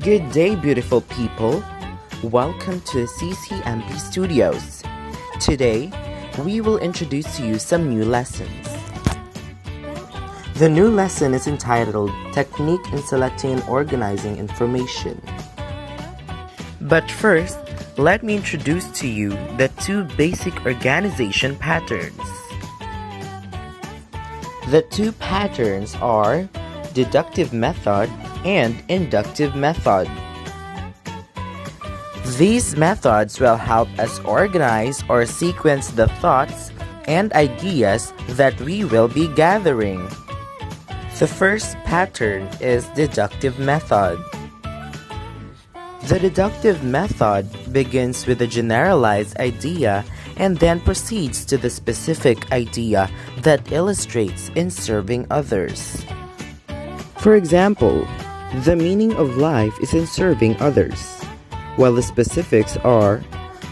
Good day, beautiful people. Welcome to the CCMP Studios. Today, we will introduce to you some new lessons. The new lesson is entitled Technique in Selecting and Organizing Information. But first, let me introduce to you the two basic organization patterns. The two patterns are deductive method and inductive method. These methods will help us organize or sequence the thoughts and ideas that we will be gathering. The first pattern is deductive method. The deductive method begins with a generalized idea and then proceeds to the specific idea that illustrates in serving others. For example, the meaning of life is in serving others, while the specifics are,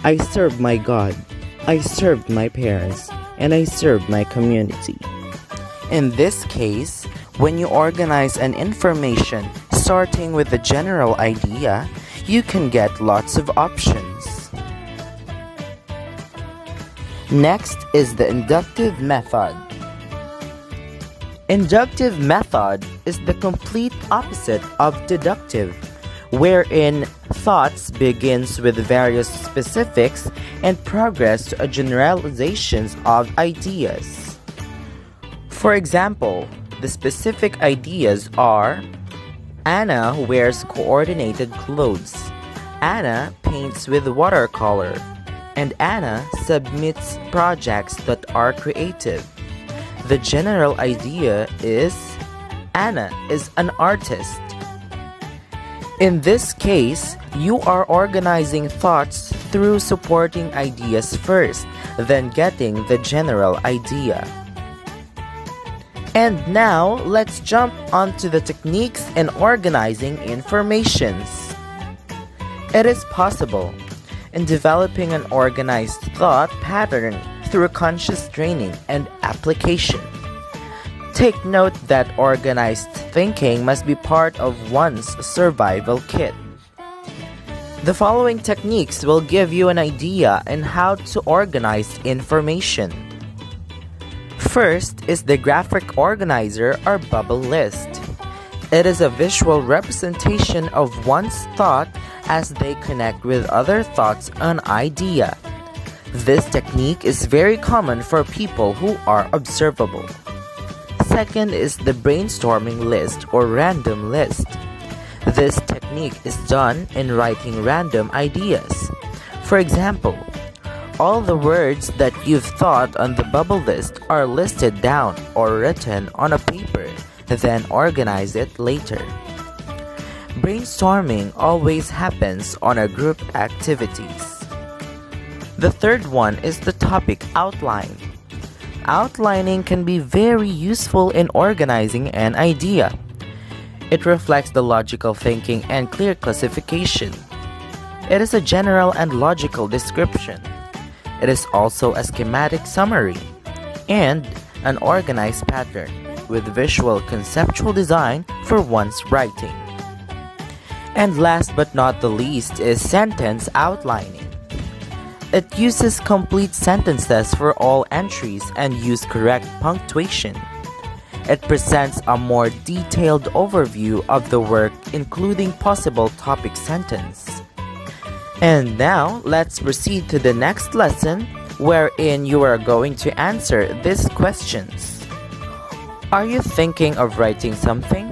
I served my God, I served my parents, and I served my community. In this case, when you organize an information starting with the general idea, you can get lots of options. Next is the inductive method. Inductive method is the complete opposite of deductive, wherein thoughts begins with various specifics and progress to a generalizations of ideas. For example, the specific ideas are Anna wears coordinated clothes, Anna paints with watercolor, and Anna submits projects that are creative. The general idea is Anna is an artist. In this case, you are organizing thoughts through supporting ideas first, then getting the general idea. And now, let's jump onto the techniques in organizing informations. It is possible in developing an organized thought pattern through conscious training and application. Take note that organized thinking must be part of one's survival kit. The following techniques will give you an idea on how to organize information. First is the graphic organizer or bubble list. It is a visual representation of one's thought as they connect with other thoughts and idea. This technique is very common for people who are observable. Second is the brainstorming list or random list. This technique is done in writing random ideas. For example, all the words that you've thought on the bubble list are listed down or written on a paper, then organize it later. Brainstorming always happens on a group activities. The third one is the topic outline. Outlining can be very useful in organizing an idea. It reflects the logical thinking and clear classification. It is a general and logical description. It is also a schematic summary and an organized pattern with visual conceptual design for one's writing. And last but not the least is sentence outlining. It uses complete sentences for all entries and use correct punctuation. It presents a more detailed overview of the work including possible topic sentence. And now, let's proceed to the next lesson wherein you are going to answer these questions. Are you thinking of writing something?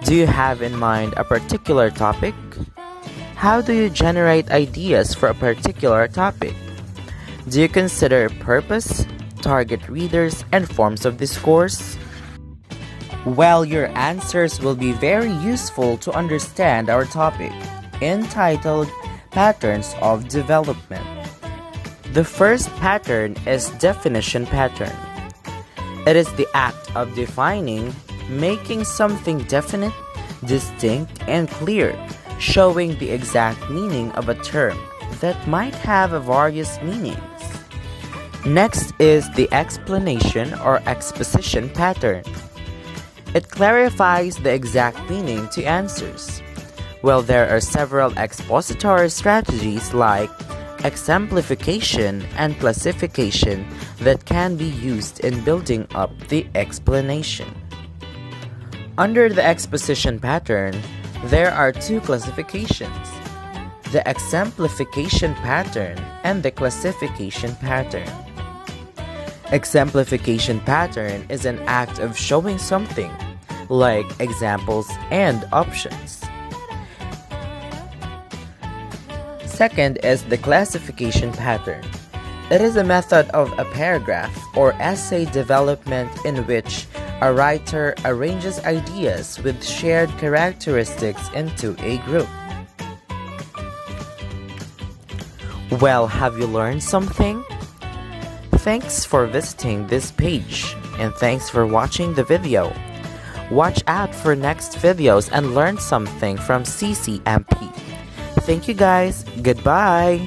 Do you have in mind a particular topic? How do you generate ideas for a particular topic? Do you consider purpose, target readers, and forms of discourse? Well, your answers will be very useful to understand our topic, entitled Patterns of Development. The first pattern is definition pattern. It is the act of defining, making something definite, distinct, and clear, showing the exact meaning of a term that might have various meanings. Next is the explanation or exposition pattern. It clarifies the exact meaning to answers. Well, there are several expository strategies like exemplification and classification that can be used in building up the explanation. Under the exposition pattern, there are two classifications: the exemplification pattern and the classification pattern. Exemplification pattern is an act of showing something, like examples and options. Second is the classification pattern. It is a method of a paragraph or essay development in which a writer arranges ideas with shared characteristics into a group. Well, have you learned something? Thanks for visiting this page, and thanks for watching the video. Watch out for next videos and learn something from CCMP. Thank you guys. Goodbye.